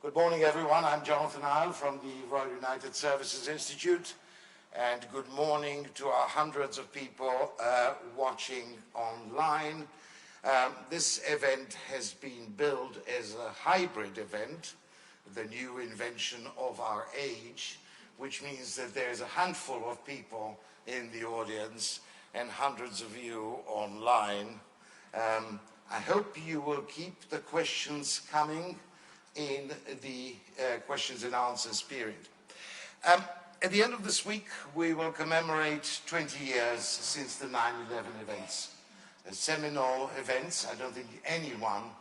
Good morning, everyone. I'm Jonathan Isle from the Royal United Services Institute, and good morning to our hundreds of people watching online. This event has been billed as a hybrid event, the new invention of our age, which means that there's a handful of people in the audience and hundreds of you online. I hope you will keep the questions coming in the questions and answers period. At the end of this week, we will commemorate 20 years since the 9/11 events. Seminal events. I don't think anyone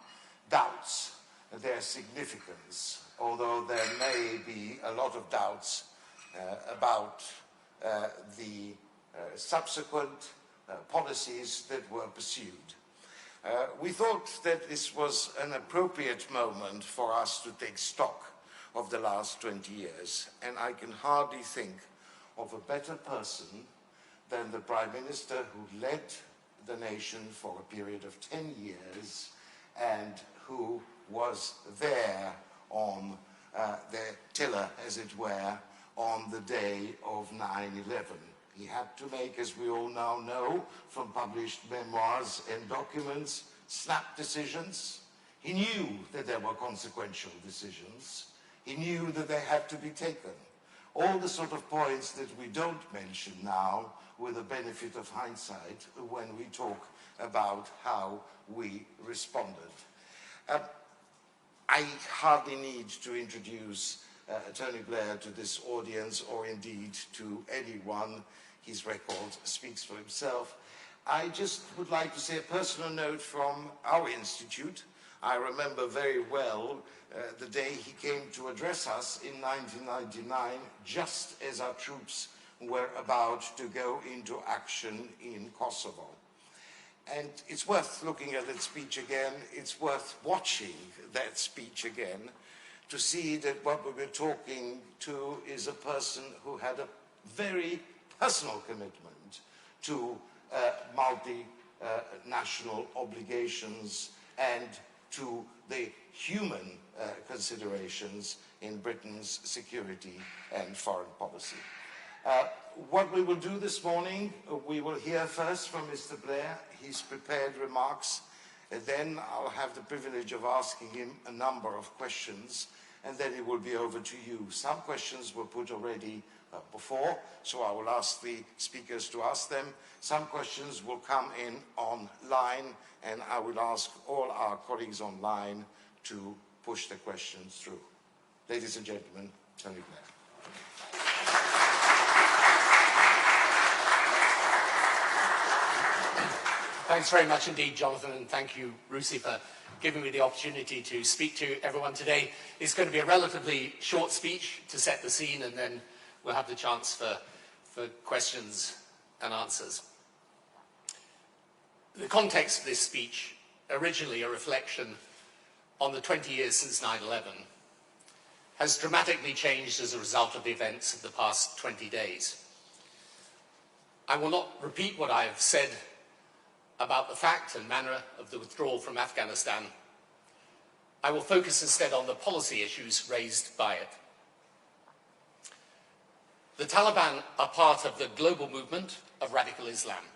doubts their significance, although there may be a lot of doubts about the subsequent policies that were pursued. We thought that this was an appropriate moment for us to take stock of the last 20 years, and I can hardly think of a better person than the Prime Minister who led the nation for a period of 10 years and who was there on the tiller, as it were, on the day of 9/11. He had to make, as we all now know from published memoirs and documents, snap decisions. He knew that there were consequential decisions. He knew that they had to be taken. All the sort of points that we don't mention now with the benefit of hindsight when we talk about how we responded. I hardly need to introduce Tony Blair to this audience, or indeed to anyone. His record speaks for himself. I just would like to say a personal note from our institute. I remember very well the day he came to address us in 1999, just as our troops were about to go into action in Kosovo. And it's worth looking at that speech again. It's worth watching that speech again to see that what we were talking to is a person who had a very personal commitment to multinational obligations and to the human considerations in Britain's security and foreign policy. What we will do this morning, we will hear first from Mr. Blair, his prepared remarks, and then I'll have the privilege of asking him a number of questions, and then it will be over to you. Some questions were put already before, so I will ask the speakers to ask them. Some questions will come in online, and I will ask all our colleagues online to push the questions through. Ladies and gentlemen, Tony Blair. Thanks very much indeed, Jonathan, and thank you, RUSI, for giving me the opportunity to speak to everyone today. It's going to be a relatively short speech to set the scene, and then we'll have the chance for questions and answers. The context of this speech, originally a reflection on the 20 years since 9/11, has dramatically changed as a result of the events of the past 20 days. I will not repeat what I have said about the fact and manner of the withdrawal from Afghanistan. I will focus instead on the policy issues raised by it. The Taliban are part of the global movement of radical Islam.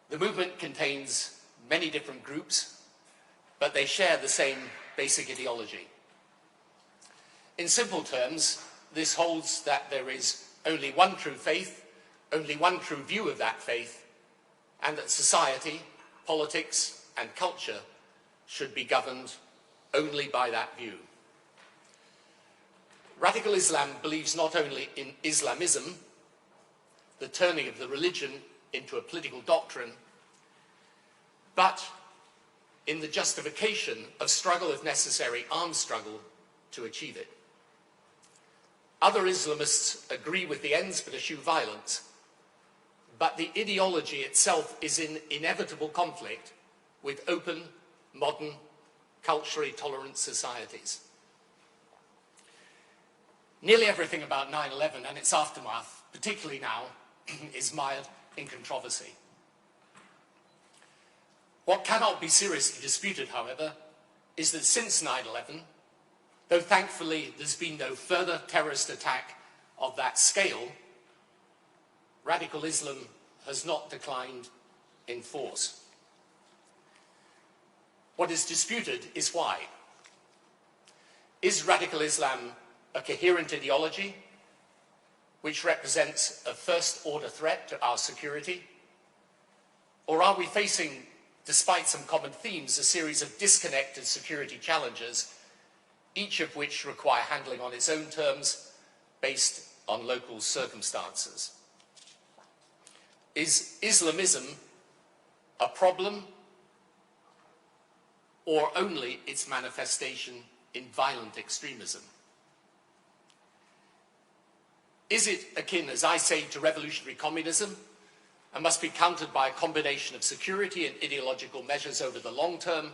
The movement contains many different groups, but they share the same basic ideology. In simple terms, this holds that there is only one true faith, only one true view of that faith, and that society, politics, and culture should be governed only by that view. Radical Islam believes not only in Islamism, the turning of the religion into a political doctrine, but in the justification of struggle, if necessary, armed struggle, to achieve it. Other Islamists agree with the ends but eschew violence, but the ideology itself is in inevitable conflict with open, modern, culturally tolerant societies. Nearly everything about 9/11 and its aftermath, particularly now, is mired in controversy. What cannot be seriously disputed, however, is that since 9/11, Though thankfully there's been no further terrorist attack of that scale, radical Islam has not declined in force. What is disputed is why. Is radical Islam a coherent ideology which represents a first-order threat to our security? Or are we facing, despite some common themes, a series of disconnected security challenges, each of which require handling on its own terms based on local circumstances? Is Islamism a problem or only its manifestation in violent extremism? Is it akin, as I say, to revolutionary communism and must be countered by a combination of security and ideological measures over the long term?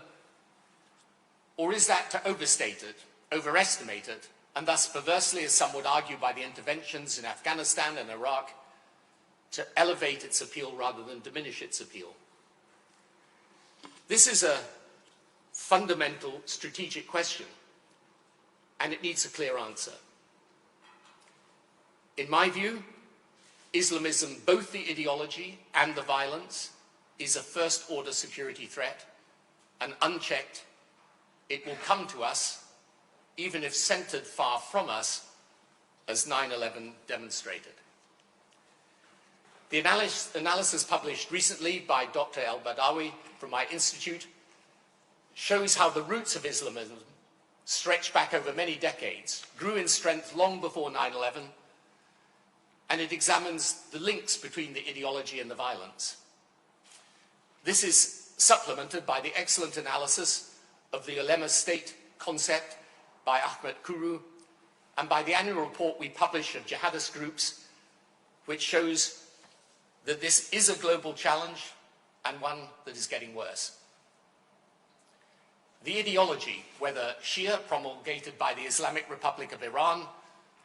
Or is that to overstate it, overestimate it, and thus perversely, as some would argue by the interventions in Afghanistan and Iraq, to elevate its appeal rather than diminish its appeal? This is a fundamental strategic question, and it needs a clear answer. In my view, Islamism, both the ideology and the violence, is a first-order security threat, and unchecked, it will come to us, even if centered far from us, as 9/11 demonstrated. The analysis published recently by Dr. El-Badawi from my institute shows how the roots of Islamism stretch back over many decades, grew in strength long before 9/11, and it examines the links between the ideology and the violence. This is supplemented by the excellent analysis of the ulema state concept by Ahmed Kuru and by the annual report we publish of jihadist groups, which shows that this is a global challenge and one that is getting worse. The ideology, whether Shia promulgated by the Islamic Republic of Iran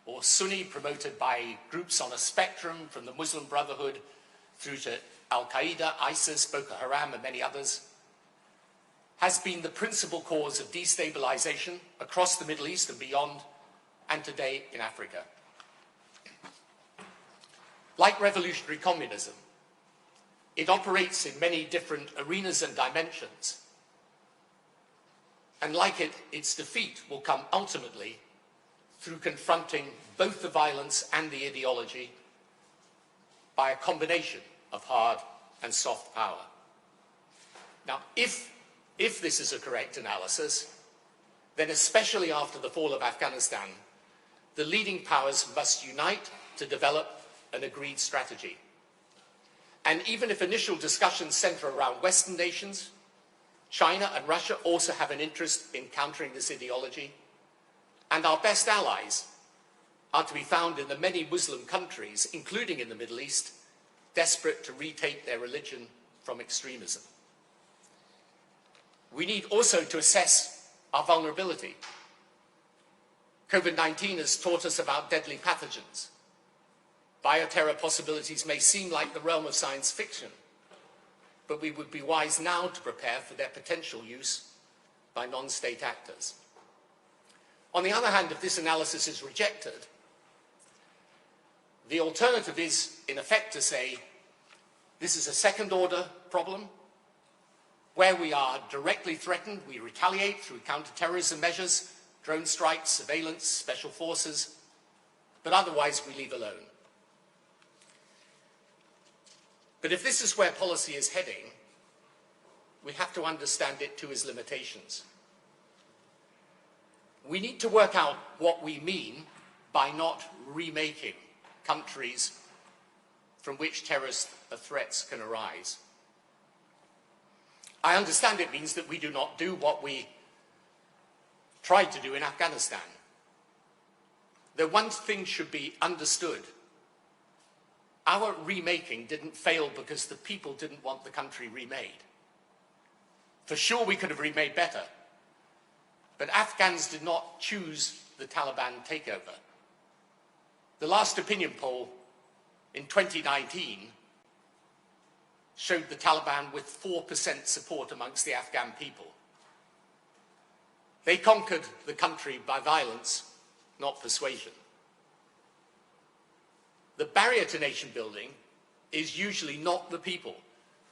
or Sunni promoted by groups on a spectrum from the Muslim Brotherhood through to Al-Qaeda, ISIS, Boko Haram and many others, has been the principal cause of destabilization across the Middle East and beyond, and today in Africa. Like revolutionary communism, it operates in many different arenas and dimensions. And like it, its defeat will come ultimately through confronting both the violence and the ideology by a combination of hard and soft power. Now, if this is a correct analysis, then especially after the fall of Afghanistan, the leading powers must unite to develop an agreed strategy. And even if initial discussions center around Western nations, China and Russia also have an interest in countering this ideology, and our best allies are to be found in the many Muslim countries, including in the Middle East, desperate to retake their religion from extremism. We need also to assess our vulnerability. COVID-19 has taught us about deadly pathogens. Bioterror possibilities may seem like the realm of science fiction, but we would be wise now to prepare for their potential use by non-state actors. On the other hand, if this analysis is rejected, the alternative is, in effect, to say this is a second-order problem where we are directly threatened, we retaliate through counter-terrorism measures, drone strikes, surveillance, special forces, but otherwise we leave alone. But if this is where policy is heading, we have to understand it to its limitations. We need to work out what we mean by not remaking countries from which terrorist threats can arise. I understand it means that we do not do what we tried to do in Afghanistan. Though one thing should be understood: our remaking didn't fail because the people didn't want the country remade. For sure, we could have remade better, but Afghans did not choose the Taliban takeover. The last opinion poll in 2019 showed the Taliban with 4% support amongst the Afghan people. They conquered the country by violence, not persuasion. The barrier to nation building is usually not the people,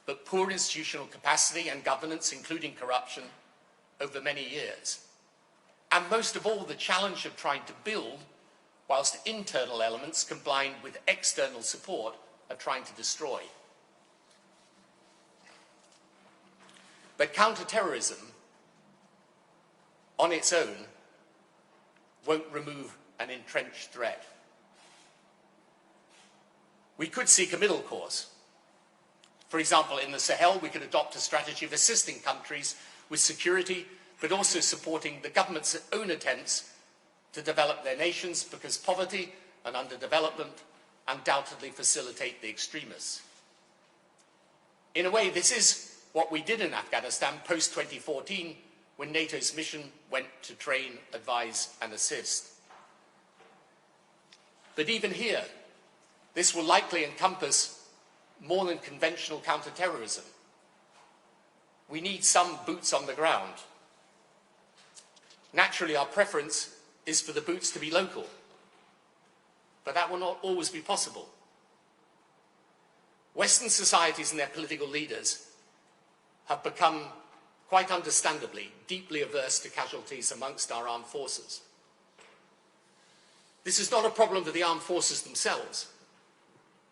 but poor institutional capacity and governance, including corruption, over many years. And most of all, the challenge of trying to build whilst internal elements combined with external support are trying to destroy. But counterterrorism on its own won't remove an entrenched threat. We could seek a middle course. For example, in the Sahel, we could adopt a strategy of assisting countries with security, but also supporting the government's own attempts to develop their nations, because poverty and underdevelopment undoubtedly facilitate the extremists. In a way, this is what we did in Afghanistan post-2014, when NATO's mission went to train, advise, and assist. But even here, this will likely encompass more than conventional counterterrorism. We need some boots on the ground. Naturally, our preference is for the boots to be local, but that will not always be possible. Western societies and their political leaders have become, quite understandably, deeply averse to casualties amongst our armed forces. This is not a problem for the armed forces themselves,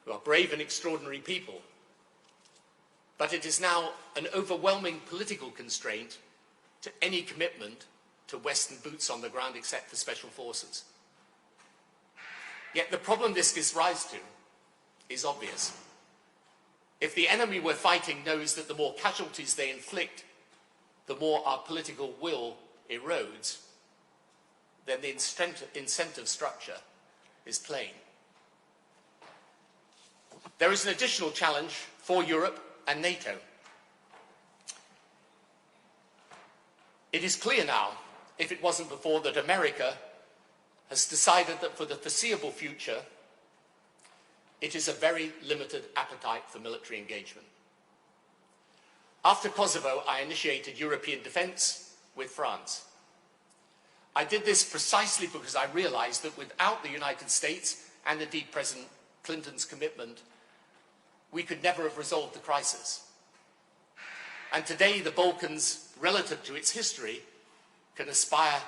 who are brave and extraordinary people, but it is now an overwhelming political constraint to any commitment to Western boots on the ground except for special forces. Yet the problem this gives rise to is obvious. If the enemy we're fighting knows that the more casualties they inflict, the more our political will erodes, then the incentive structure is plain. There is an additional challenge for Europe and NATO. It is clear now, if it wasn't before, that America has decided that for the foreseeable future, it is a very limited appetite for military engagement. After Kosovo, I initiated European defence with France. I did this precisely because I realised that without the United States, and indeed President Clinton's commitment, we could never have resolved the crisis. And today, the Balkans, relative to its history, can aspire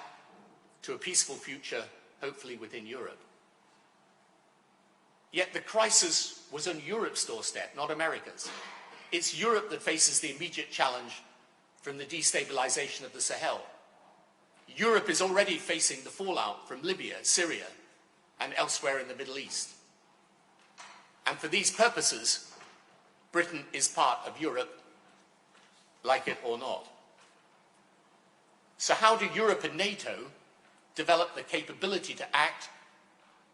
to a peaceful future, hopefully within Europe. Yet the crisis was on Europe's doorstep, not America's. It's Europe that faces the immediate challenge from the destabilization of the Sahel. Europe is already facing the fallout from Libya, Syria, and elsewhere in the Middle East. And for these purposes, Britain is part of Europe, like it or not. So how do Europe and NATO develop the capability to act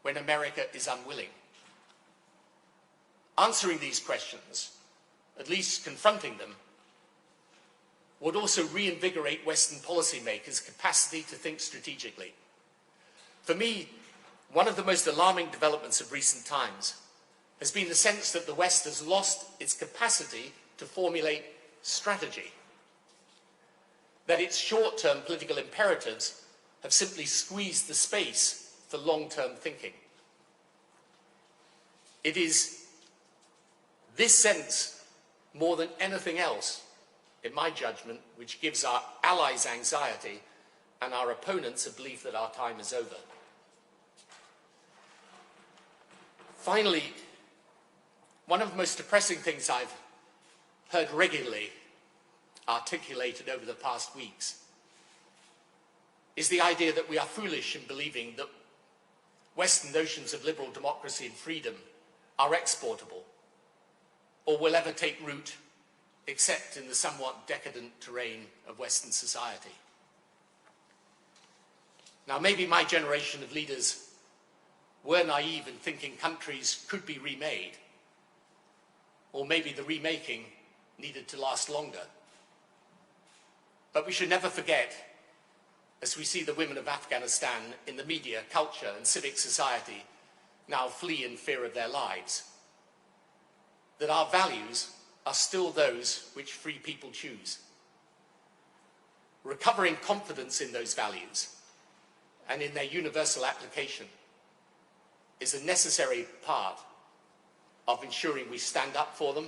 when America is unwilling? Answering these questions, at least confronting them, would also reinvigorate Western policymakers' capacity to think strategically. For me, one of the most alarming developments of recent times has been the sense that the West has lost its capacity to formulate strategy, that its short-term political imperatives have simply squeezed the space for long-term thinking. It is this sense, more than anything else, in my judgment, which gives our allies anxiety and our opponents a belief that our time is over. Finally, one of the most depressing things I've heard regularly articulated over the past weeks is the idea that we are foolish in believing that Western notions of liberal democracy and freedom are exportable or will ever take root except in the somewhat decadent terrain of Western society. Now, maybe my generation of leaders were naive in thinking countries could be remade, or maybe the remaking needed to last longer. But we should never forget, as we see the women of Afghanistan in the media, culture, and civic society now flee in fear of their lives, that our values are still those which free people choose. recovering confidence in those values and in their universal application is a necessary part of ensuring we stand up for them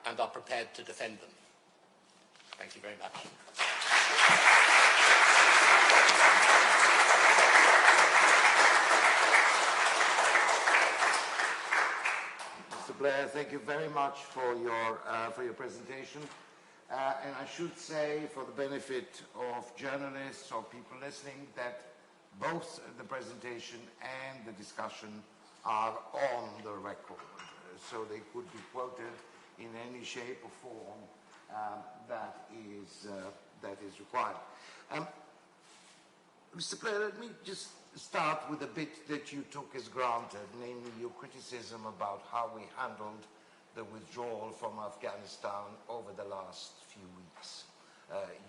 and are prepared to defend them. Thank you very much. Mr. Blair, thank you very much for your presentation. And I should say, for the benefit of journalists or people listening, that both the presentation and the discussion are on the record, so they could be quoted in any shape or form that is required. Mr. Blair, let me just start with a bit that you took as granted, namely your criticism about how we handled the withdrawal from Afghanistan over the last few weeks.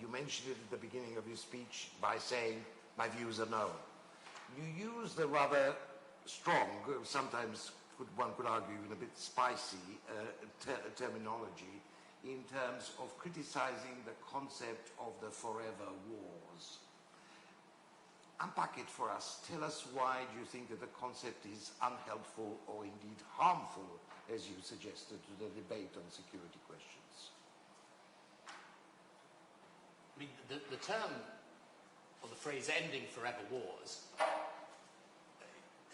You mentioned it at the beginning of your speech by saying, my views are known. You used a rather strong, sometimes one could argue even a bit spicy terminology in terms of criticizing the concept of the forever wars. Unpack it for us. Tell us why do you think that the concept is unhelpful or indeed harmful, as you suggested, to the debate on security questions? I mean, the term, or the phrase ending forever wars,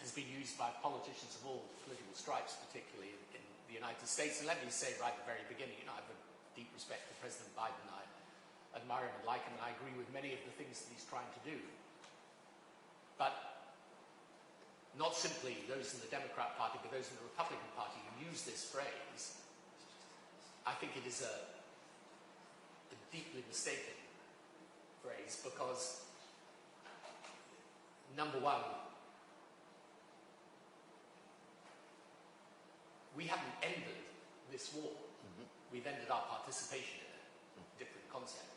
has been used by politicians of all political stripes, particularly in the United States. And let me say right at the very beginning, I have a deep respect for President Biden. I admire him and like him, and I agree with many of the things that he's trying to do. But not simply those in the Democrat Party, but those in the Republican Party who use this phrase. I think it is a deeply mistaken phrase because, number one, we haven't ended this war. We've ended our participation in it. Different concept.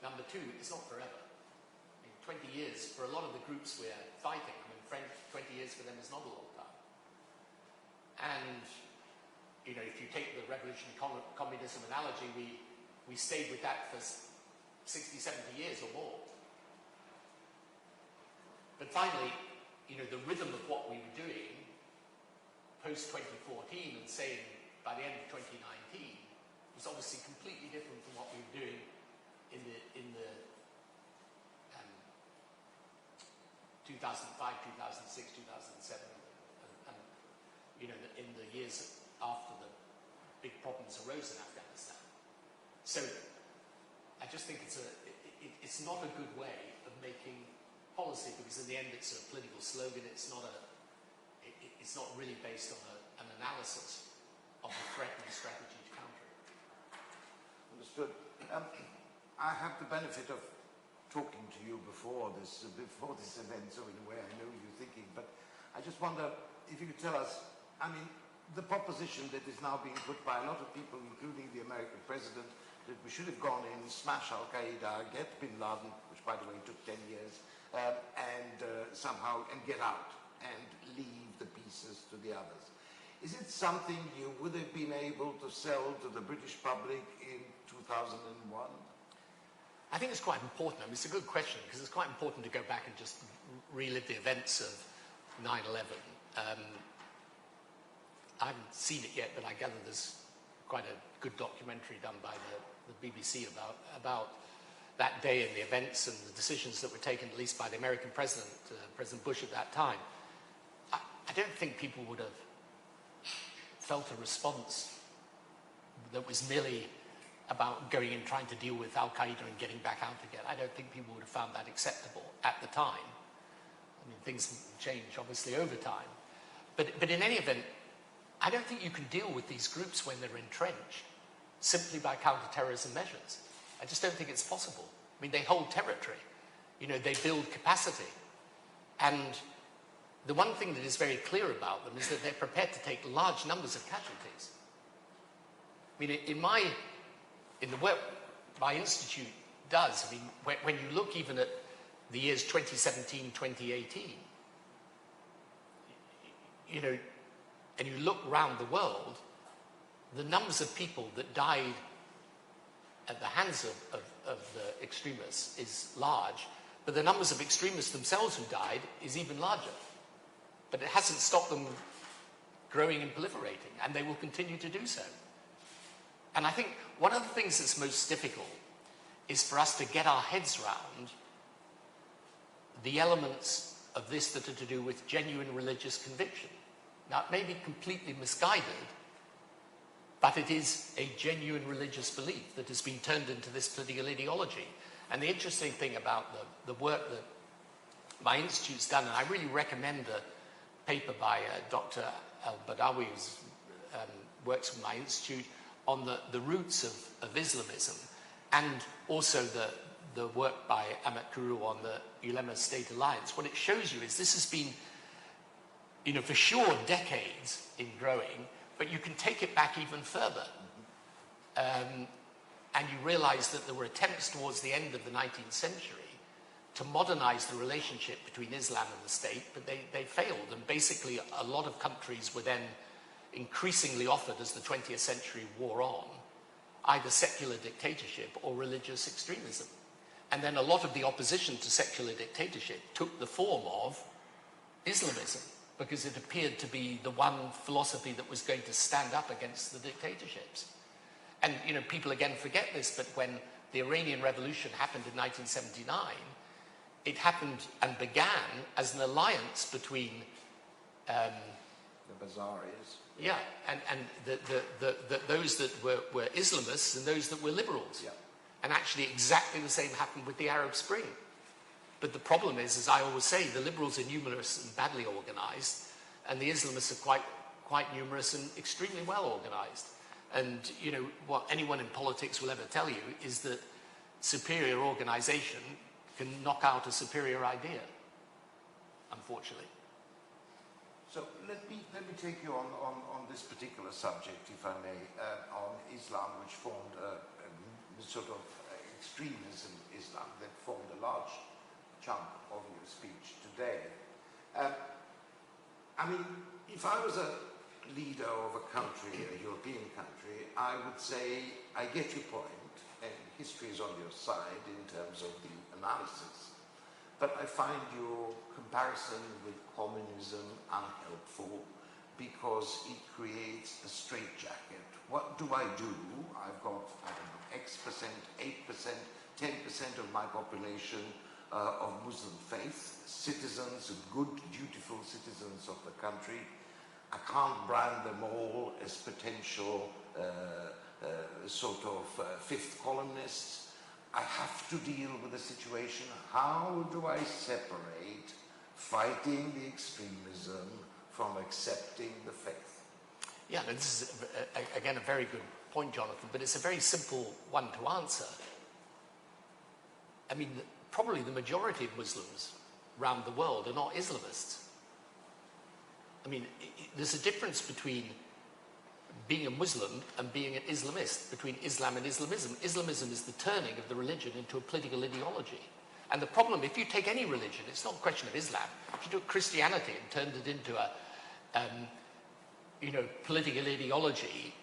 Number two, it's not forever. 20 years, for a lot of the groups we're fighting, 20 years for them is not a long time. And, if you take the revolution communism analogy, we stayed with that for 60, 70 years or more. But finally, the rhythm of what we were doing post-2014 and saying by the end of 2019 was obviously completely different from what we were doing in the 2005, 2006, 2007, and in the years after the big problems arose in Afghanistan. So I just think it's not a good way of making policy, because in the end it's a political slogan. It's not really based on an analysis of the threat and the strategy to counter it. Understood. I have the benefit of talking to you before this event, so in a way I know you're thinking, but I just wonder if you could tell us, the proposition that is now being put by a lot of people, including the American president, that we should have gone in, smash Al-Qaeda, get bin Laden, which by the way took 10 years, and get out and leave the pieces to the others. Is it something you would have been able to sell to the British public in 2001? I think it's quite important. It's a good question, because it's quite important to go back and just relive the events of 9/11. I haven't seen it yet, but I gather there's quite a good documentary done by the BBC about that day and the events and the decisions that were taken, at least by the American president, President Bush at that time. I don't think people would have felt a response that was merely about going and trying to deal with Al-Qaeda and getting back out again. I don't think people would have found that acceptable at the time. Things change, obviously, over time. But in any event, I don't think you can deal with these groups when they're entrenched simply by counter-terrorism measures. I just don't think it's possible. They hold territory. They build capacity. And the one thing that is very clear about them is that they're prepared to take large numbers of casualties. In the work my institute does, when you look even at the years 2017, 2018, and you look around the world, the numbers of people that died at the hands of the extremists is large, but the numbers of extremists themselves who died is even larger. But it hasn't stopped them growing and proliferating, and they will continue to do so. And I think one of the things that's most difficult is for us to get our heads around the elements of this that are to do with genuine religious conviction. Now, it may be completely misguided, but it is a genuine religious belief that has been turned into this political ideology. And the interesting thing about the work that my institute's done, and I really recommend a paper by Dr. Al-Badawi, who works with my institute, on the roots of Islamism, and also the work by Ahmet Kuru on the Ulema State Alliance. What it shows you is this has been, for sure, decades in growing, but you can take it back even further. And you realize that there were attempts towards the end of the 19th century to modernize the relationship between Islam and the state, but they failed. And basically, a lot of countries were then increasingly offered, as the 20th century wore on, either secular dictatorship or religious extremism. And then a lot of the opposition to secular dictatorship took the form of Islamism, because it appeared to be the one philosophy that was going to stand up against the dictatorships. And, people again forget this, but when the Iranian Revolution happened in 1979, it happened and began as an alliance between the Bazaris. Yeah, and those that were Islamists and those that were liberals. Yeah. And actually exactly the same happened with the Arab Spring. But the problem is, as I always say, the liberals are numerous and badly organized, and the Islamists are quite numerous and extremely well organized. And, what anyone in politics will ever tell you is that superior organization can knock out a superior idea, unfortunately. So let me take you on this particular subject, if I may, on Islam, which formed a sort of extremism Islam that formed a large chunk of your speech today. If I was a leader of a country, a European country, I would say, I get your point, and history is on your side in terms of the analysis, but I find your comparison with communism unhelpful because it creates a straitjacket. What do? I've got, X percent, 8%, 10% of my population of Muslim faith, citizens, good, dutiful citizens of the country. I can't brand them all as potential fifth columnists. I have to deal with the situation. How do I separate fighting the extremism from accepting the faith? Yeah, this is, again, a very good point, Jonathan, but it's a very simple one to answer. Probably the majority of Muslims around the world are not Islamists. There's a difference between being a Muslim and being an Islamist, between Islam and Islamism. Islamism is the turning of the religion into a political ideology. And the problem, if you take any religion, it's not a question of Islam. If you took Christianity and turned it into a political ideology,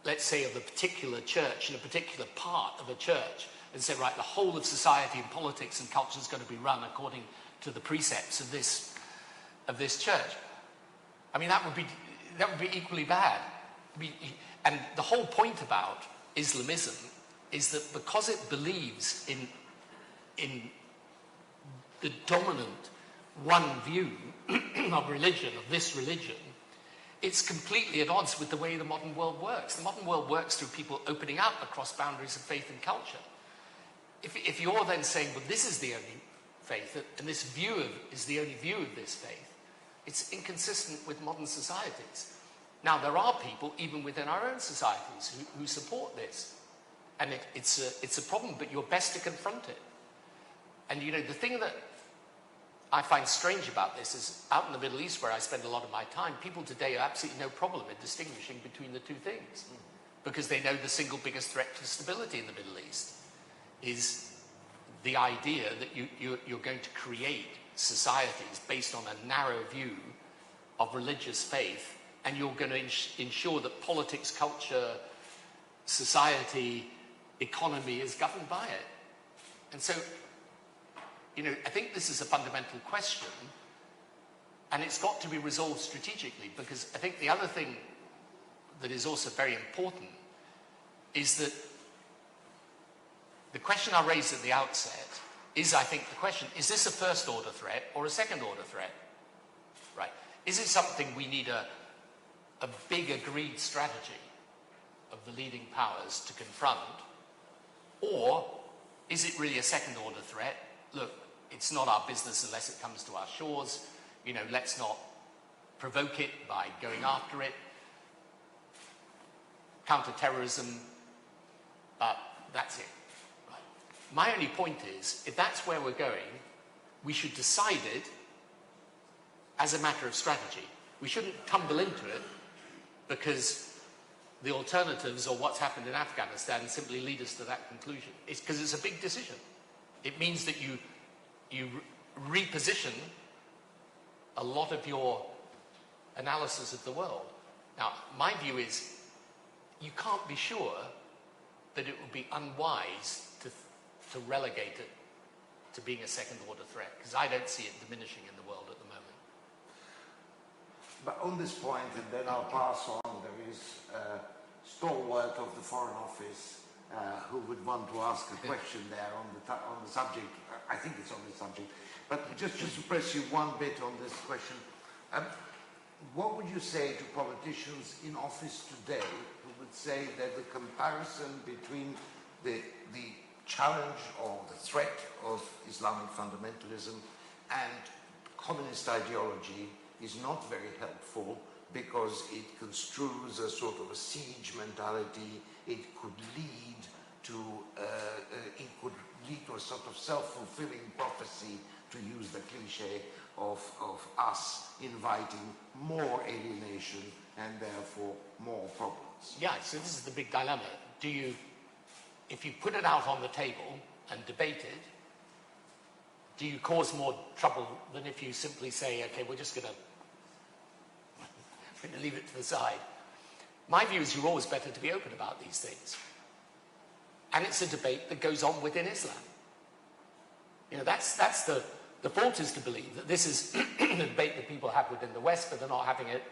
let's say of a particular church, in a particular part of a church, and say, right, the whole of society and politics and culture is going to be run according to the precepts of this church. That would be equally bad. And the whole point about Islamism is that because it believes in the dominant one view of religion, of this religion, it's completely at odds with the way the modern world works. The modern world works through people opening up across boundaries of faith and culture. If you're then saying, well, this is the only faith, and this view is the only view of this faith, it's inconsistent with modern societies. Now, there are people, even within our own societies, who support this. And it's a problem, but you're best to confront it. And, the thing that I find strange about this is, out in the Middle East, where I spend a lot of my time, people today have absolutely no problem in distinguishing between the two things. Because they know the single biggest threat to stability in the Middle East is the idea that you're going to create societies based on a narrow view of religious faith, and you're going to ensure that politics, culture, society, economy is governed by it. And so, you know, I think this is a fundamental question, and it's got to be resolved strategically, because I think the other thing that is also very important is that the question I raised at the outset is, I think, the question, is this a first-order threat or a second-order threat? Right? Is it something we need a big agreed strategy of the leading powers to confront, or is it really a second-order threat? Look, it's not our business unless it comes to our shores. You know, let's not provoke it by going after it. Counter-terrorism, but that's it. Right. My only point is, if that's where we're going, we should decide it as a matter of strategy. We shouldn't tumble into it because the alternatives or what's happened in Afghanistan simply lead us to that conclusion. It's because it's a big decision. It means that you reposition a lot of your analysis of the world. Now, my view is you can't be sure that it would be unwise to relegate it to being a second-order threat, because I don't see it diminishing in the world at the moment. But on this point, and then I'll pass on, there is a stalwart of the Foreign Office who would want to ask a question there on the subject. I think it's on the subject. But just to press you one bit on this question, what would you say to politicians in office today who would say that the comparison between the challenge or the threat of Islamic fundamentalism and communist ideology is not very helpful because it construes a sort of a siege mentality? It could lead to a sort of self-fulfilling prophecy, to use the cliche of us inviting more alienation and therefore more problems. Yeah, so this is the big dilemma. If you put it out on the table and debate it, do you cause more trouble than if you simply say, okay, we're just going to leave it to the side? My view is you're always better to be open about these things. And it's a debate that goes on within Islam. You know, that's the fault, is to believe that this is a debate that people have within the West, but they're not having it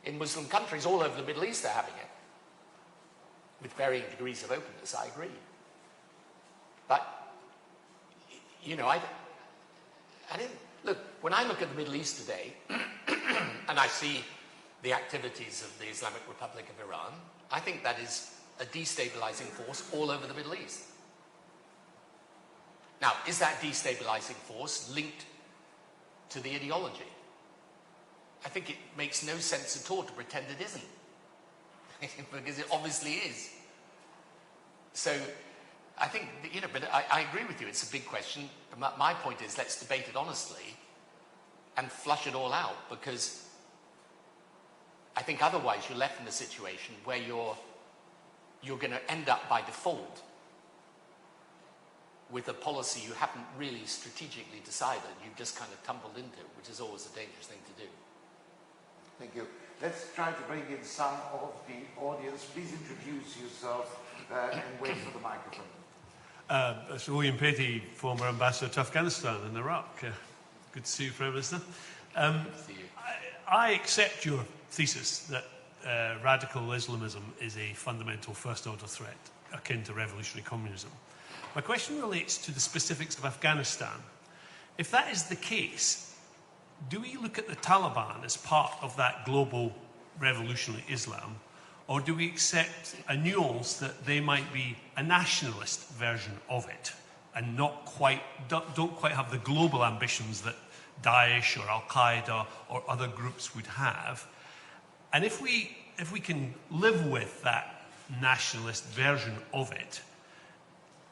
in Muslim countries. All over the Middle East they're having it, with varying degrees of openness, I agree. But, you know, I didn't, look, when I look at the Middle East today, and I see the activities of the Islamic Republic of Iran, I think that is a destabilizing force all over the Middle East. Now, is that destabilizing force linked to the ideology? I think it makes no sense at all to pretend it isn't, because it obviously is. So, I think, you know, but I agree with you, it's a big question. My point is, let's debate it honestly and flush it all out, because I think otherwise you're left in a situation where you're going to end up by default with a policy you haven't really strategically decided. You've just kind of tumbled into, which is always a dangerous thing to do. Thank you. Let's try to bring in some of the audience. Please introduce yourself and wait for the microphone. It's William Petty, former ambassador to Afghanistan and Iraq. Good to see you, Prime Minister. Good to see you. I accept your thesis that radical Islamism is a fundamental first-order threat akin to revolutionary communism. My question relates to the specifics of Afghanistan. If that is the case, do we look at the Taliban as part of that global revolutionary Islam, or do we accept a nuance that they might be a nationalist version of it and don't quite have the global ambitions that Daesh or Al-Qaeda or other groups would have? And if we can live with that nationalist version of it,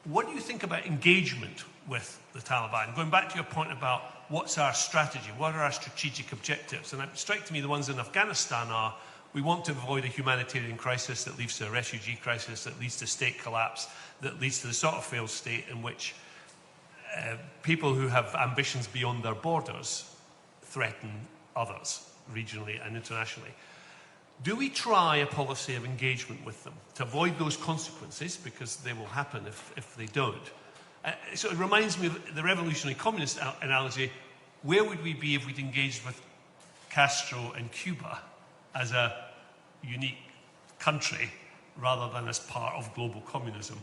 what do you think about engagement with the Taliban? Going back to your point about what's our strategy, what are our strategic objectives? And it strikes me the ones in Afghanistan are, we want to avoid a humanitarian crisis that leads to a refugee crisis, that leads to state collapse, that leads to the sort of failed state in which people who have ambitions beyond their borders threaten others, regionally and internationally. Do we try a policy of engagement with them to avoid those consequences, because they will happen if they don't? So it reminds me of the revolutionary communist analogy. Where would we be if we'd engaged with Castro in Cuba as a unique country rather than as part of global communism?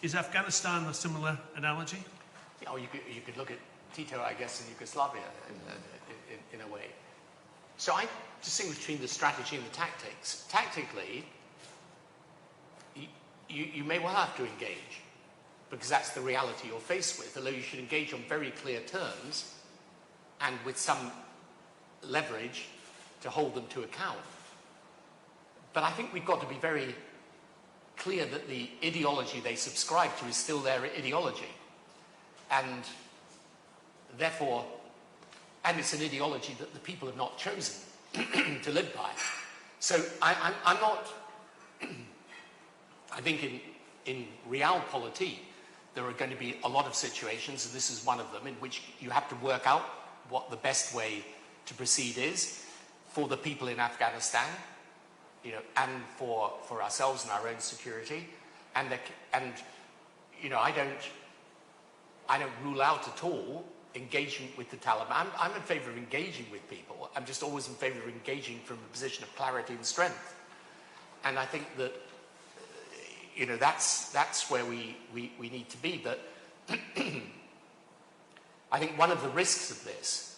Is Afghanistan a similar analogy? Oh, you could look at Tito, I guess, in Yugoslavia in a way. So I distinguish between the strategy and the tactics. Tactically, you may well have to engage, because that's the reality you're faced with, although you should engage on very clear terms and with some leverage to hold them to account. But I think we've got to be very clear that the ideology they subscribe to is still their ideology. And therefore, and it's an ideology that the people have not chosen to live by. So I'm not, I think in realpolitik, there are going to be a lot of situations, and this is one of them, in which you have to work out what the best way to proceed is for the people in Afghanistan, you know, and for ourselves and our own security. And you know, I don't rule out at all engagement with the Taliban. I'm in favor of engaging with people. I'm just always in favor of engaging from a position of clarity and strength. And I think that, you know, that's where we need to be. But I think one of the risks of this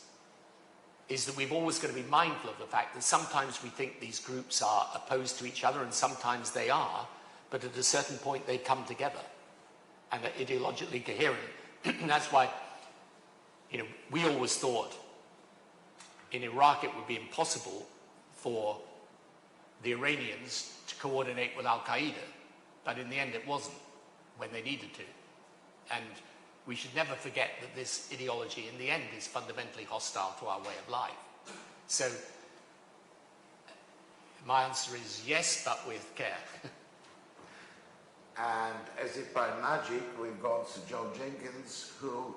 is that we've always got to be mindful of the fact that sometimes we think these groups are opposed to each other, and sometimes they are, but at a certain point they come together and are ideologically coherent. And that's why, you know, we always thought in Iraq it would be impossible for the Iranians to coordinate with Al-Qaeda, but in the end it wasn't when they needed to. And we should never forget that this ideology in the end is fundamentally hostile to our way of life. So my answer is yes, but with care. And as if by magic, we've got Sir John Jenkins, who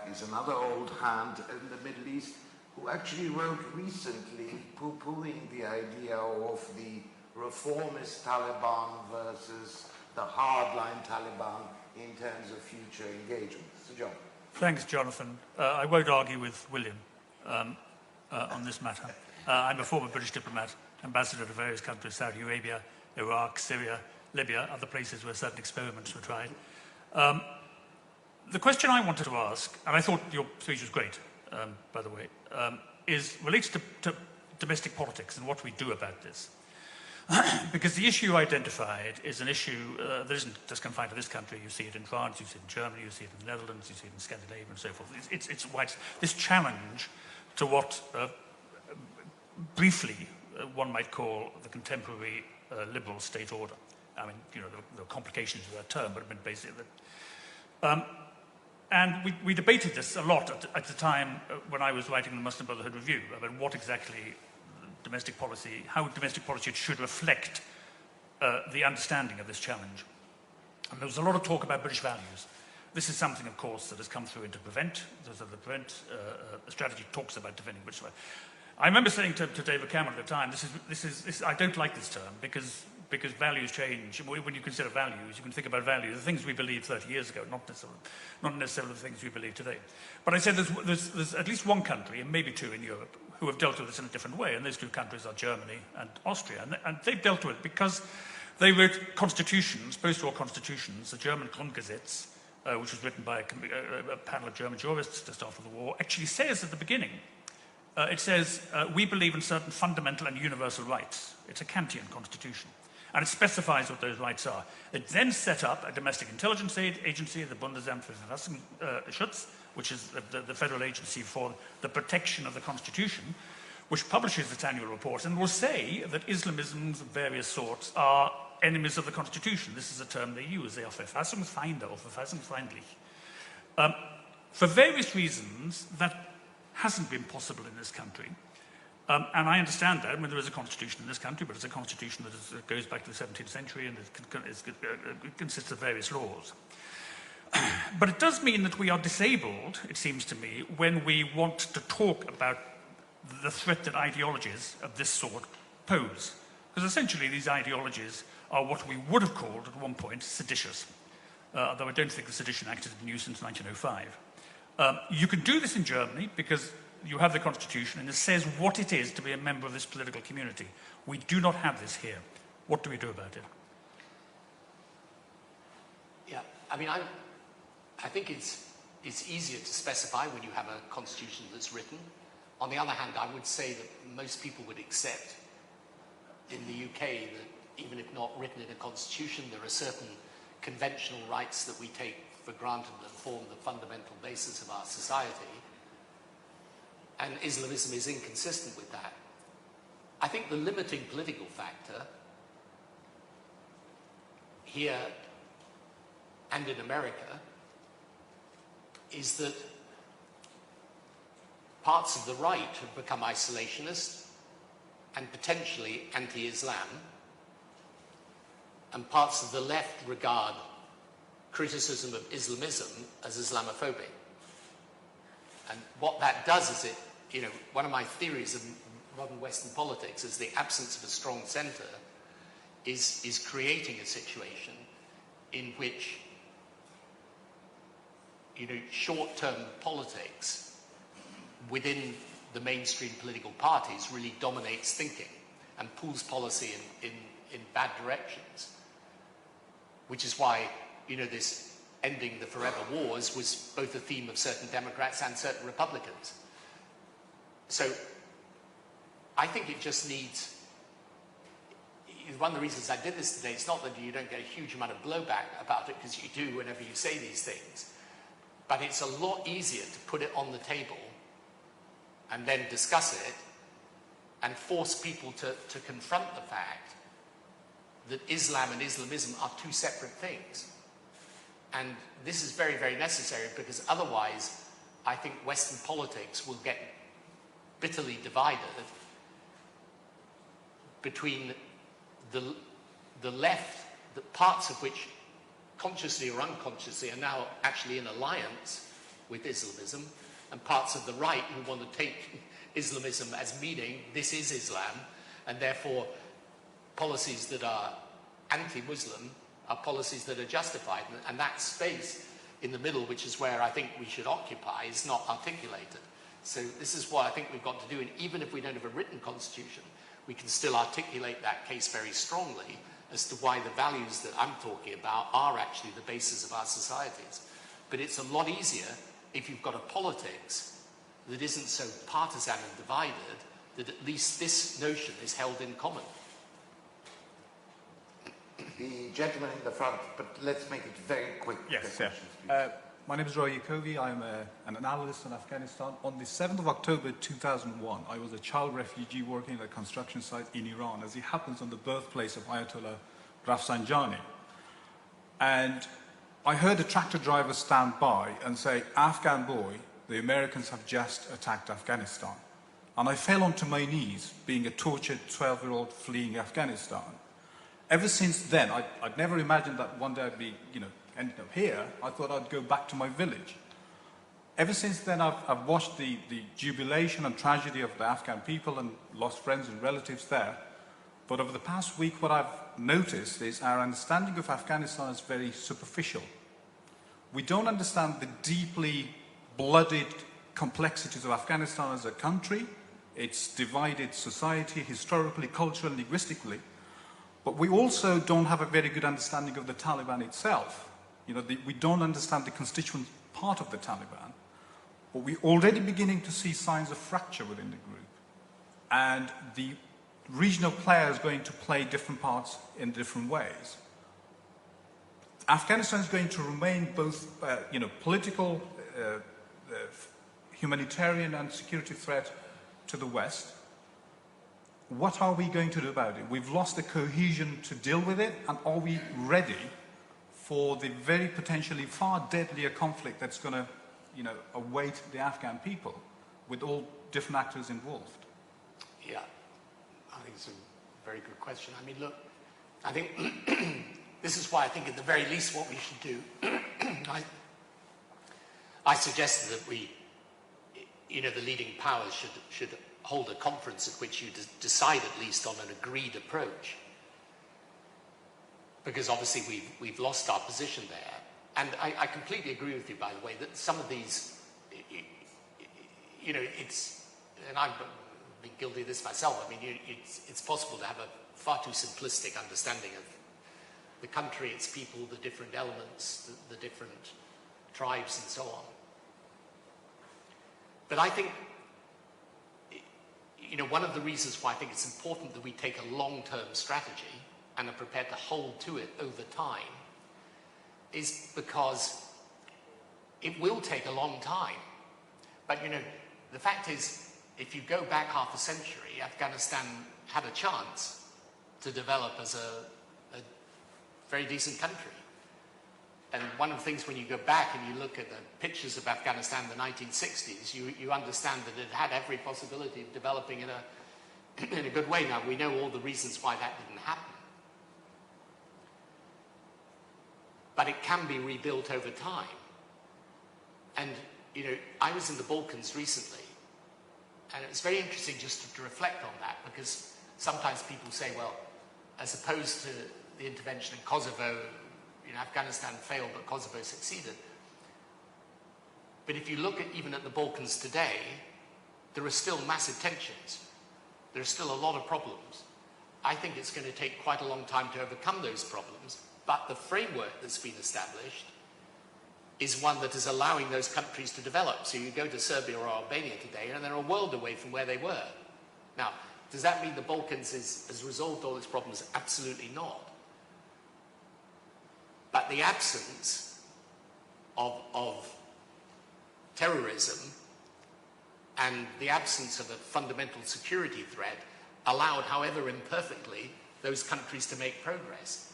is another old hand in the Middle East, who actually wrote recently poo-pooing the idea of the reformist Taliban versus the hardline Taliban in terms of future engagement. Sir John. Thanks, Jonathan. I won't argue with William on this matter. I'm a former British diplomat, ambassador to various countries, Saudi Arabia, Iraq, Syria, Libya, other places where certain experiments were tried. The question I wanted to ask, and I thought your speech was great, by the way, relates to domestic politics and what we do about this. Because the issue identified is an issue that isn't just confined to this country. You see it in France, you see it in Germany, you see it in the Netherlands, you see it in Scandinavia and so forth. It's wide. This challenge to what briefly one might call the contemporary liberal state order. I mean, you know, there are complications of that term, but I mean, basically that. And we debated this a lot at the time when I was writing the Muslim Brotherhood Review about what exactly domestic policy, how domestic policy should reflect the understanding of this challenge. And there was a lot of talk about British values. This is something, of course, that has come through into Prevent. The Prevent strategy talks about defending British values. I remember saying to David Cameron at the time, I don't like this term because values change. When you consider values, you can think about values, the things we believed 30 years ago, not necessarily the things we believe today. But I said there's at least one country, and maybe two in Europe, who have dealt with this in a different way, and those two countries are Germany and Austria. And they've dealt with it because they wrote constitutions, post-war constitutions. The German Grundgesetz, which was written by a panel of German jurists just after the war, actually says at the beginning, it says, we believe in certain fundamental and universal rights. It's a Kantian constitution. And it specifies what those rights are. It then set up a domestic intelligence agency, the Bundesamt für Verfassungsschutz, which is the federal agency for the protection of the Constitution, which publishes its annual report and will say that Islamisms of various sorts are enemies of the Constitution. This is a term they use. They are Verfassungsfeinde or Verfassungsfeindlich. For various reasons, that hasn't been possible in this country. And I understand that. I mean, there is a constitution in this country, but it's a constitution that goes back to the 17th century and it consists of various laws. But it does mean that we are disabled, it seems to me, when we want to talk about the threat that ideologies of this sort pose. Because essentially these ideologies are what we would have called at one point seditious. although I don't think the Sedition Act has been used since 1905. You can do this in Germany because you have the constitution and it says what it is to be a member of this political community. We do not have this here. What do we do about it? Yeah, I mean, I think it's easier to specify when you have a constitution that's written. On the other hand, I would say that most people would accept in the UK that even if not written in a constitution, there are certain conventional rights that we take for granted that form the fundamental basis of our society. And Islamism is inconsistent with that. I think the limiting political factor here and in America is that parts of the right have become isolationist and potentially anti-Islam, and parts of the left regard criticism of Islamism as Islamophobic. And what that does is one of my theories of modern Western politics is the absence of a strong centre is creating a situation in which short-term politics within the mainstream political parties really dominates thinking and pulls policy in bad directions. Which is why, this ending the forever wars was both a theme of certain Democrats and certain Republicans. So I think it just needs, one of the reasons I did this today, it's not that you don't get a huge amount of blowback about it, because you do whenever you say these things, but it's a lot easier to put it on the table and then discuss it and force people to confront the fact that Islam and Islamism are two separate things. And this is very, very necessary, because otherwise I think Western politics will get bitterly divided between the left, the parts of which consciously or unconsciously are now actually in alliance with Islamism, and parts of the right who want to take Islamism as meaning this is Islam, and therefore policies that are anti-Muslim are policies that are justified. And that space in the middle, which is where I think we should occupy, is not articulated. So this is what I think we've got to do. And even if we don't have a written constitution, we can still articulate that case very strongly as to why the values that I'm talking about are actually the basis of our societies. But it's a lot easier if you've got a politics that isn't so partisan and divided, that at least this notion is held in common. The gentleman in the front, but let's make it very quick. Yes, my name is Roy Yakovi. I'm an analyst in Afghanistan. On the 7th of October 2001, I was a child refugee working at a construction site in Iran, as it happens on the birthplace of Ayatollah Rafsanjani. And I heard a tractor driver stand by and say, "Afghan boy, the Americans have just attacked Afghanistan." And I fell onto my knees, being a tortured 12-year-old fleeing Afghanistan. Ever since then, I'd never imagined that one day I'd be, ended up here. I thought I'd go back to my village. Ever since then, I've watched the jubilation and tragedy of the Afghan people and lost friends and relatives there. But over the past week, what I've noticed is our understanding of Afghanistan is very superficial. We don't understand the deeply blooded complexities of Afghanistan as a country, its divided society, historically, culturally, linguistically. But we also don't have a very good understanding of the Taliban itself. We don't understand the constituent part of the Taliban. But we're already beginning to see signs of fracture within the group. And the regional players going to play different parts in different ways. Afghanistan is going to remain both, political, humanitarian and security threat to the West. What are we going to do about it? We've lost the cohesion to deal with it, and are we ready for the very potentially far deadlier conflict that's going to, await the Afghan people with all different actors involved? Yeah, I think it's a very good question. I mean, look, I think this is why I think at the very least what we should do, I suggested that we, the leading powers should hold a conference at which you decide at least on an agreed approach. Because obviously we've lost our position there. And I completely agree with you, by the way, that some of these, you know, it's, and I've been guilty of this myself, I mean, it's possible to have a far too simplistic understanding of the country, its people, the different elements, the different tribes and so on. But I think, you know, one of the reasons why I think it's important that we take a long-term strategy and are prepared to hold to it over time is because it will take a long time. But, you know, the fact is, if you go back half a century, Afghanistan had a chance to develop as a very decent country. And one of the things when you go back and you look at the pictures of Afghanistan in the 1960s, you understand that it had every possibility of developing in a good way. Now, we know all the reasons why that didn't happen. But it can be rebuilt over time. And, you know, I was in the Balkans recently, and it was very interesting just to reflect on that, because sometimes people say, well, as opposed to the intervention in Kosovo, you know, Afghanistan failed, but Kosovo succeeded. But if you look at even at the Balkans today, there are still massive tensions. There are still a lot of problems. I think it's going to take quite a long time to overcome those problems, but the framework that's been established is one that is allowing those countries to develop. So you go to Serbia or Albania today, and they're a world away from where they were. Now, does that mean the Balkans has resolved all its problems? Absolutely not. But the absence of terrorism and the absence of a fundamental security threat allowed, however imperfectly, those countries to make progress.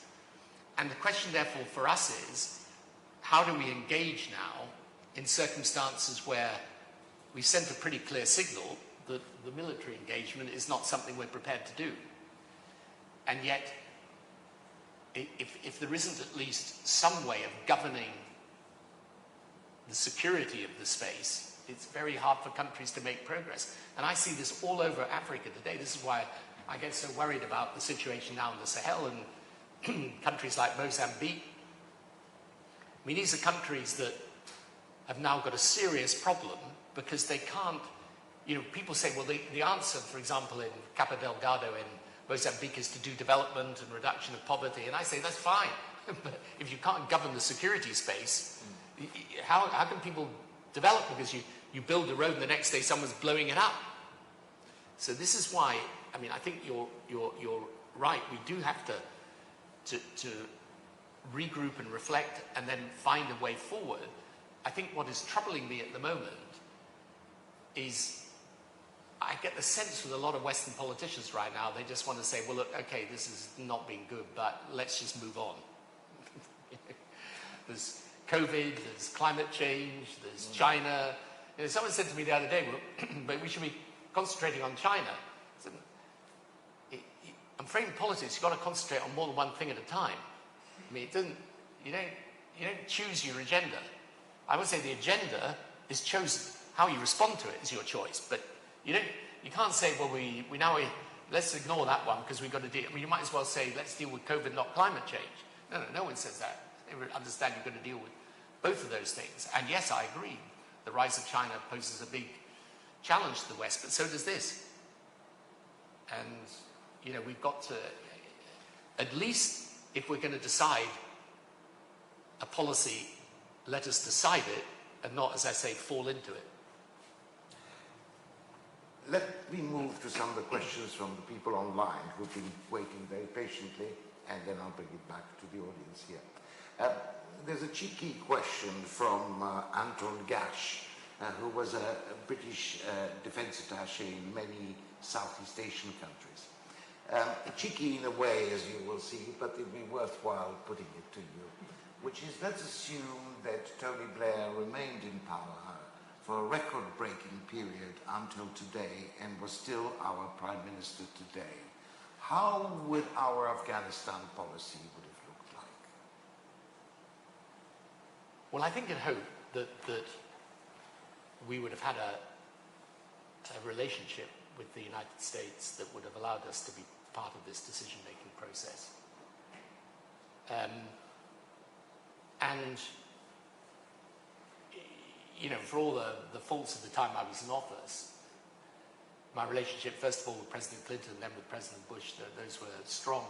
And the question, therefore, for us is, how do we engage now in circumstances where we sent a pretty clear signal that the military engagement is not something we're prepared to do? And yet, if there isn't at least some way of governing the security of the space, it's very hard for countries to make progress. And I see this all over Africa today. This is why I get so worried about the situation now in the Sahel and countries like Mozambique. I mean, these are countries that have now got a serious problem because they can't, you know, people say, well, the answer, for example, in Cabo Delgado in Mozambique is to do development and reduction of poverty. And I say, that's fine. But if you can't govern the security space, how can people develop? Because you build a road and the next day someone's blowing it up. So this is why, I mean, I think you're right. We do have to regroup and reflect and then find a way forward. I think what is troubling me at the moment is I get the sense with a lot of Western politicians right now, they just want to say, well, look, okay, this has not been good, but let's just move on. There's COVID, there's climate change, there's China. You know, someone said to me the other day, well, but we should be concentrating on China. I said, I'm afraid in politics, you've got to concentrate on more than one thing at a time. I mean, you don't choose your agenda. I would say the agenda is chosen. How you respond to it is your choice. But you can't say, well, let's ignore that one because we've got to deal. I mean, you might as well say, let's deal with COVID, not climate change. No one says that. They understand you've got to deal with both of those things. And yes, I agree. The rise of China poses a big challenge to the West, but so does this. And, you know, we've got to, at least if we're going to decide a policy, let us decide it and not, as I say, fall into it. Let me move to some of the questions from the people online who've been waiting very patiently, and then I'll bring it back to the audience here. There's a cheeky question from Anton Gash, who was a British defense attaché in many Southeast Asian countries. Cheeky in a way, as you will see, but it'd be worthwhile putting it to you, which is, let's assume that Tony Blair remained in power for a record-breaking period until today and was still our Prime Minister today. How would our Afghanistan policy would have looked like? Well, I think and hope that we would have had a relationship with the United States that would have allowed us to be part of this decision-making process. And you know, for all the faults of the time I was in office, my relationship, first of all, with President Clinton, then with President Bush, those were strong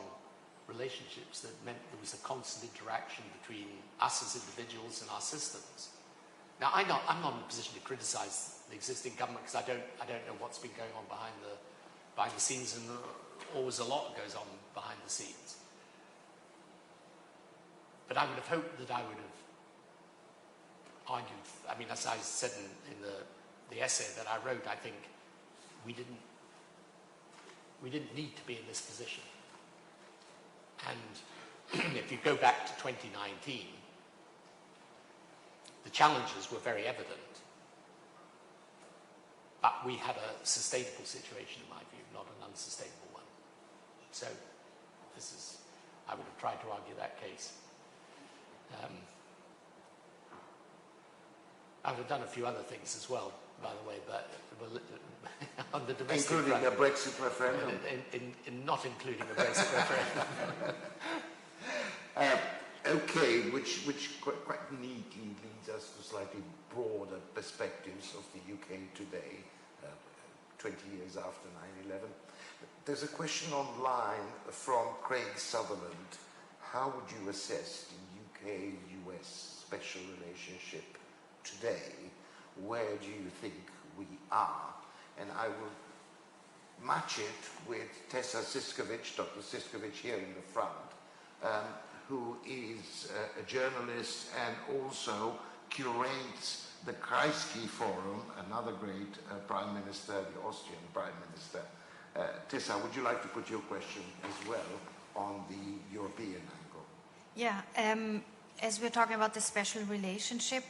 relationships that meant there was a constant interaction between us as individuals and our systems. Now, I'm not in a position to criticize the existing government because I don't know what's been going on behind the scenes, and always a lot goes on behind the scenes. But I would have hoped that I would have argued, I mean, as I said in the essay that I wrote, I think we didn't need to be in this position. And if you go back to 2019, the challenges were very evident. But we had a sustainable situation, in my view, not an unsustainable one. So I would have tried to argue that case. I would have done a few other things as well, by the way, but on the domestic including front, a Brexit referendum? Not including a Brexit referendum. Okay, which quite neatly leads us to slightly broader perspectives of the UK today, 20 years after 9/11. There's a question online from Craig Sutherland. How would you assess the UK-US special relationship today? Where do you think we are? And I will match it with Tessa Siskovic, Dr. Siskovic here in the front, who is a journalist and also curates the Kreisky Forum, another great Prime Minister, the Austrian Prime Minister. Tessa, would you like to put your question as well on the European angle? Yeah, as we're talking about the special relationship,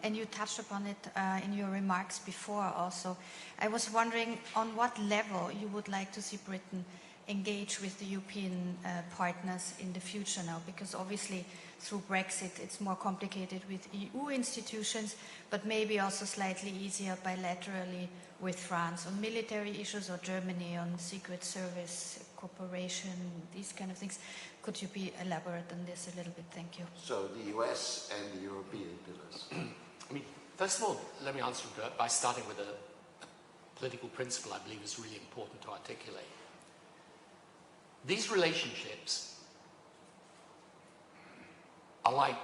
and you touched upon it in your remarks before also, I was wondering on what level you would like to see Britain engage with the European partners in the future now, because obviously through Brexit it's more complicated with EU institutions, but maybe also slightly easier bilaterally with France on military issues, or Germany on Secret Service cooperation, these kind of things. Could you be elaborate on this a little bit? Thank you. So the US and the European pillars. I mean, first of all, let me answer by starting with a political principle I believe is really important to articulate. These relationships are like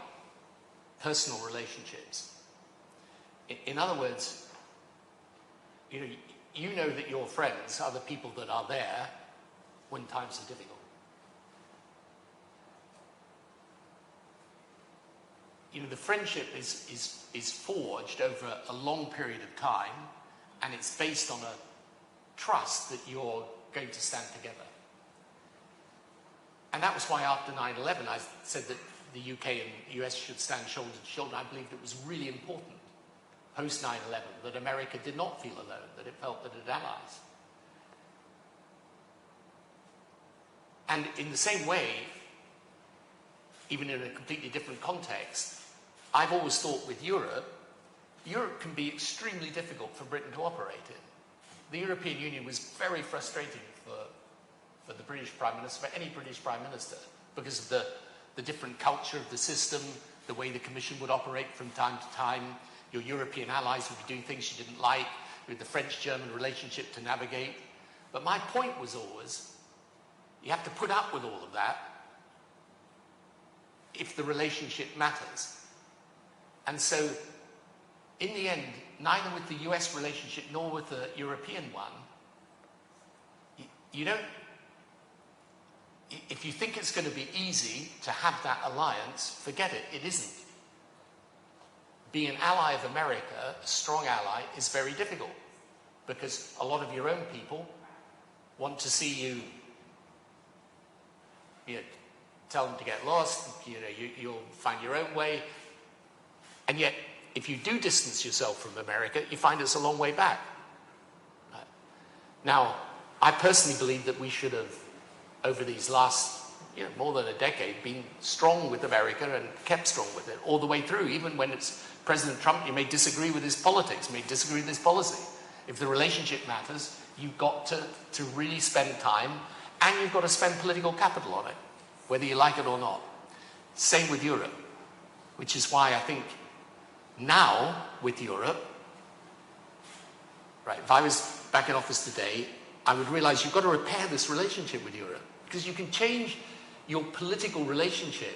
personal relationships. In other words, you know that your friends are the people that are there when times are difficult. The friendship is forged over a long period of time, and it's based on a trust that you're going to stand together. And that was why after 9/11 I said that the UK and the US should stand shoulder to shoulder. I believed it was really important post 9/11 that America did not feel alone, that it felt that it had allies. And in the same way, even in a completely different context, I've always thought with Europe can be extremely difficult for Britain to operate in. The European Union was very frustrating for the British Prime Minister, for any British Prime Minister, because of the different culture of the system, the way the Commission would operate from time to time. Your European allies would be doing things you didn't like, with the French-German relationship to navigate. But my point was always, you have to put up with all of that if the relationship matters. And so, in the end, neither with the US relationship nor with the European one, you don't, if you think it's going to be easy to have that alliance, forget it, it isn't. Being an ally of America, a strong ally, is very difficult, because a lot of your own people want to see you, tell them to get lost, you'll find your own way. And yet, if you do distance yourself from America, you find it's a long way back. Now, I personally believe that we should have, over these last, more than a decade, been strong with America and kept strong with it all the way through. Even when it's President Trump, you may disagree with his politics, you may disagree with his policy. If the relationship matters, you've got to really spend time, and you've got to spend political capital on it, whether you like it or not. Same with Europe, which is why I think Now, with Europe, right, if I was back in office today, I would realize you've got to repair this relationship with Europe, because you can change your political relationship,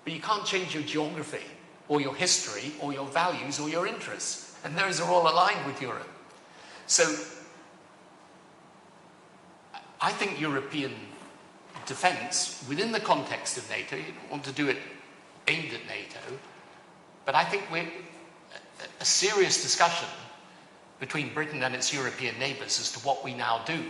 but you can't change your geography or your history or your values or your interests. And those are all aligned with Europe. So I think European defence, within the context of NATO, you don't want to do it aimed at NATO, but I think a serious discussion between Britain and its European neighbours as to what we now do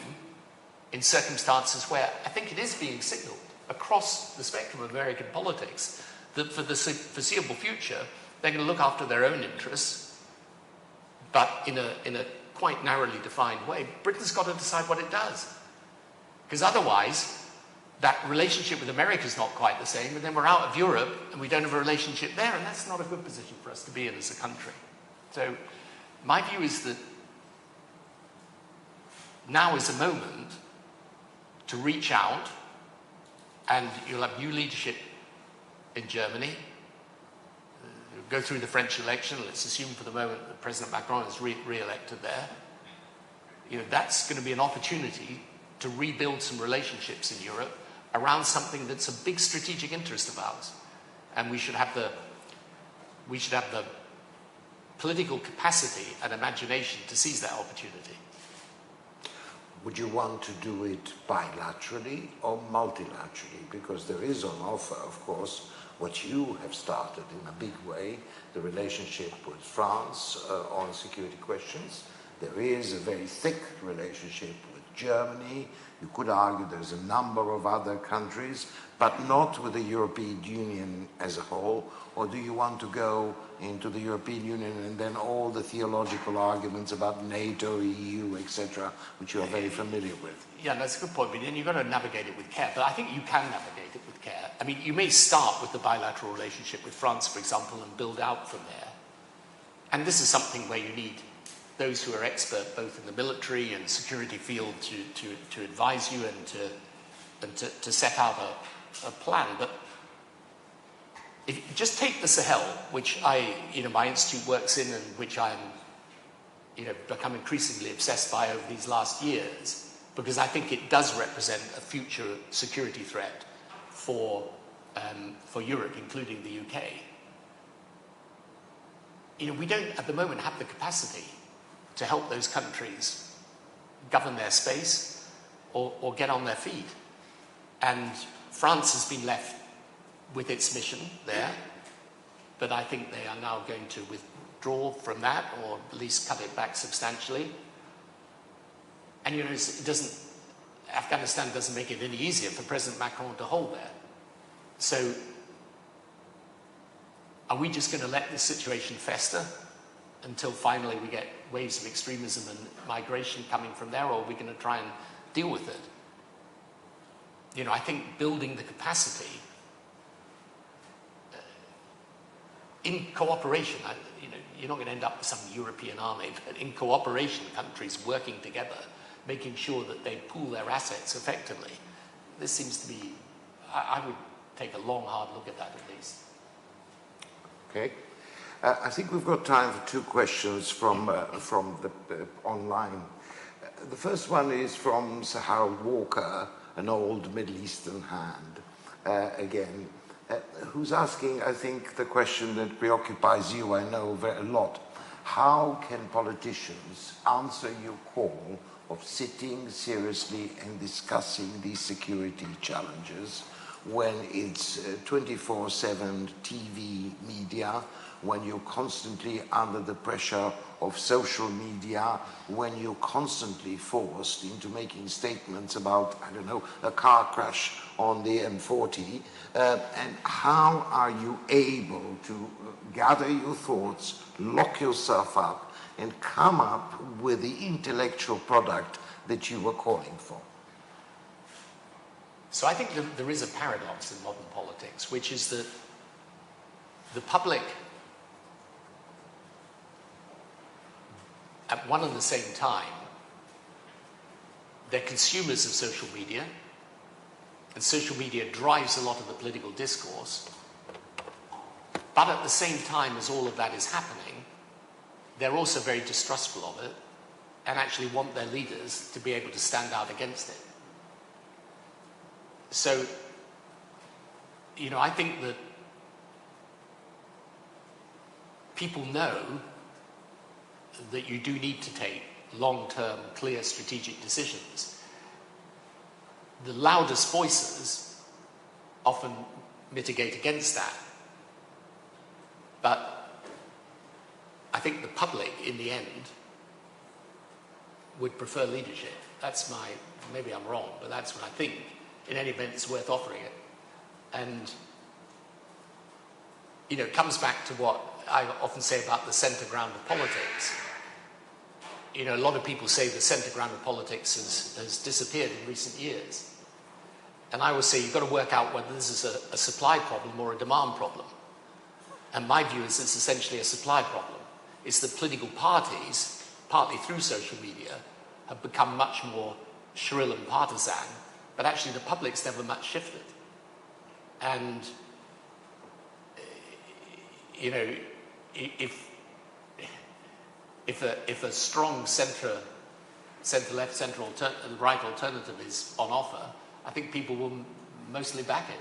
in circumstances where I think it is being signalled across the spectrum of American politics that for the foreseeable future they're going to look after their own interests, but in a quite narrowly defined way. Britain's got to decide what it does, because otherwise that relationship with America is not quite the same, and then we're out of Europe and we don't have a relationship there, and that's not a good position for us to be in as a country. So my view is that now is a moment to reach out, and you'll have new leadership in Germany. Go through the French election. Let's assume for the moment that President Macron is re-elected there. You know, that's going to be an opportunity to rebuild some relationships in Europe around something that's a big strategic interest of ours, and we should have the political capacity and imagination to seize that opportunity. Would you want to do it bilaterally or multilaterally? Because there is on offer, of course, what you have started in a big way, the relationship with France on security questions. There is a very thick relationship with Germany. You could argue there's a number of other countries, but not with the European Union as a whole. Or do you want to go into the European Union and then all the theological arguments about NATO, EU, etc., which you are very familiar with? Yeah, that's a good point, but then you've got to navigate it with care. But I think you can navigate it with care. I mean, you may start with the bilateral relationship with France, for example, and build out from there. And this is something where you need those who are expert both in the military and security field to advise you and to set out a plan. But if you just take the Sahel, which my institute works in and which I'm become increasingly obsessed by over these last years, because I think it does represent a future security threat for Europe, including the UK. We don't at the moment have the capacity to help those countries govern their space or get on their feet. And France has been left with its mission there, but I think they are now going to withdraw from that, or at least cut it back substantially. And Afghanistan doesn't make it any easier for President Macron to hold there. So are we just going to let this situation fester until finally we get waves of extremism and migration coming from there, or are we going to try and deal with it? I think building the capacity in cooperation, you're not going to end up with some European army, but in cooperation, countries working together, making sure that they pool their assets effectively. This seems to be, I would take a long, hard look at that at least. Okay. I think we've got time for two questions from the online. The first one is from Sir Harold Walker, an old Middle Eastern hand, again, who's asking, I think, the question that preoccupies you, I know, a lot. How can politicians answer your call of sitting seriously and discussing these security challenges when it's 24/7 TV media, when you're constantly under the pressure of social media, when you're constantly forced into making statements about, I don't know, a car crash on the M40, and how are you able to gather your thoughts, lock yourself up, and come up with the intellectual product that you were calling for? So I think there is a paradox in modern politics, which is that the public, at one and the same time, they're consumers of social media, and social media drives a lot of the political discourse, But at the same time as all of that is happening, they're also very distrustful of it and actually want their leaders to be able to stand out against it. So, you know, I think that people know that you do need to take long-term, clear strategic decisions. The loudest voices often mitigate against that. But I think the public, in the end, would prefer leadership. That's my, maybe I'm wrong, but that's what I think. In any event, it's worth offering it. And, you know, it comes back to what I often say about the centre ground of politics. You know, a lot of people say the centre ground of politics has disappeared in recent years. And I always say you've got to work out whether this is a supply problem or a demand problem. And my view is it's essentially a supply problem. It's that political parties, partly through social media, have become much more shrill and partisan, but actually the public's never much shifted. And, you know, if a strong centre-left, centre-right alternative is on offer, I think people will mostly back it.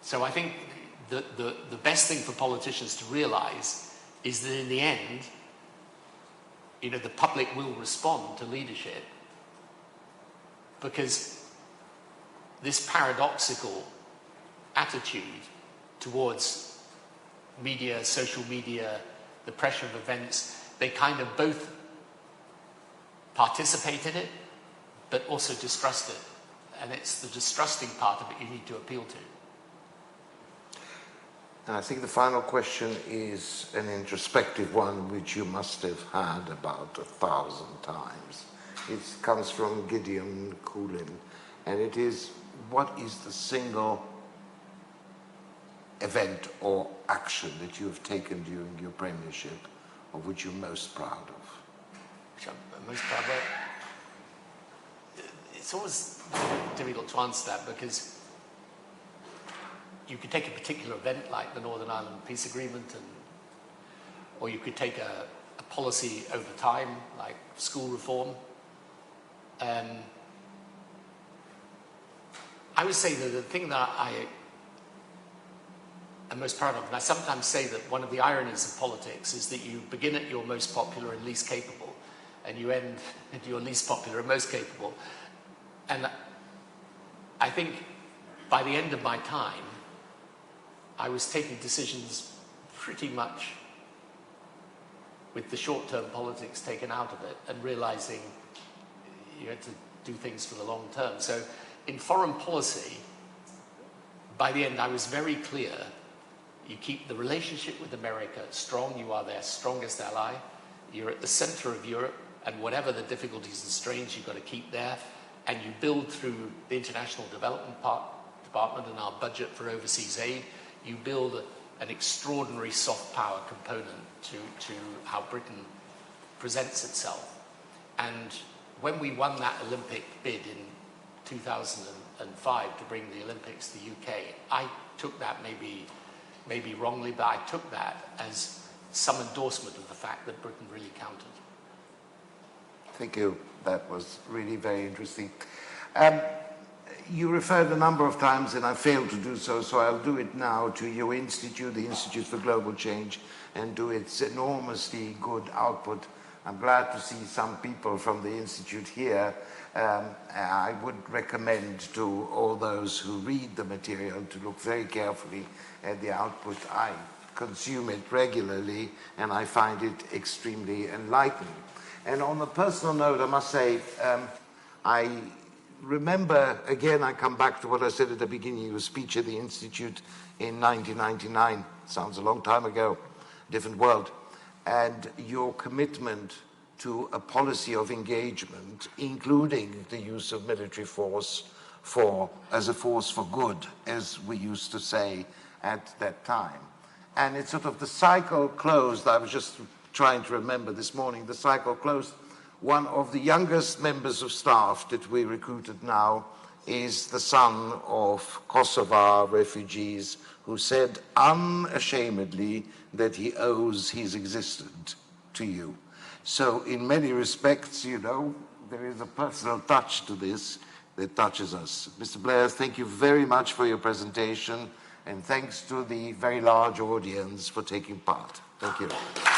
So I think the best thing for politicians to realise is that in the end, you know, the public will respond to leadership, because this paradoxical attitude towards media, social media, the pressure of events, they kind of both participate in it, but also distrust it. And it's the distrusting part of it you need to appeal to. And I think the final question is an introspective one, which you must have had about 1,000 times. It comes from Gideon Coolin, and it is, what is the single event or action that you have taken during your premiership of which you're most proud of? Which I'm most proud of? It's always difficult to answer that, because you could take a particular event like the Northern Ireland Peace Agreement, or you could take a policy over time like school reform. I would say that the thing that I am most proud of, and I sometimes say that one of the ironies of politics is that you begin at your most popular and least capable, and you end at your least popular and most capable. And I think by the end of my time, I was taking decisions pretty much with the short-term politics taken out of it, and realizing you had to do things for the long term. So in foreign policy, by the end, I was very clear. You keep the relationship with America strong. You are their strongest ally. You're at the center of Europe, and whatever the difficulties and strains, you've got to keep there. And you build through the International Development Department and our budget for overseas aid, you build an extraordinary soft power component to how Britain presents itself. And when we won that Olympic bid in 2005 to bring the Olympics to the UK, I took that maybe wrongly, but I took that as some endorsement of the fact that Britain really counted. Thank you. That was really very interesting. You referred a number of times, and I failed to do so, so I'll do it now, to your institute, the Institute for Global Change, and do its enormously good output. I'm glad to see some people from the Institute here. I would recommend to all those who read the material to look very carefully at the output. I consume it regularly, and I find it extremely enlightening. And on a personal note, I must say, I remember, again, I come back to what I said at the beginning of your speech at the Institute in 1999. Sounds a long time ago, different world. And your commitment to a policy of engagement, including the use of military force as a force for good, as we used to say at that time. And it's sort of the cycle closed. I was just trying to remember this morning, the cycle closed. One of the youngest members of staff that we recruited now is the son of Kosovar refugees who said unashamedly that he owes his existence to you. So in many respects, you know, there is a personal touch to this that touches us. Mr. Blair, thank you very much for your presentation, and thanks to the very large audience for taking part. Thank you.